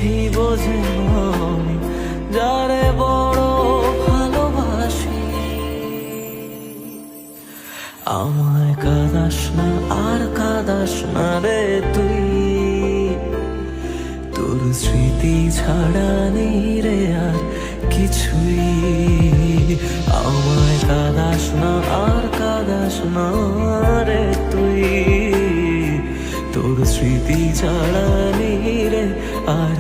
এই বোঝে মন যারে বড় ভালোবাসি। আমায় কাঁদাস না আর কাঁদাস না রে তুই, তোর স্মৃতি ছাড়া নেই রে আর কিছুই। আমায় কাঁদাস না আর কাঁদাস না রে তুই, তোর স্মৃতি ছাড়া নেই রে আর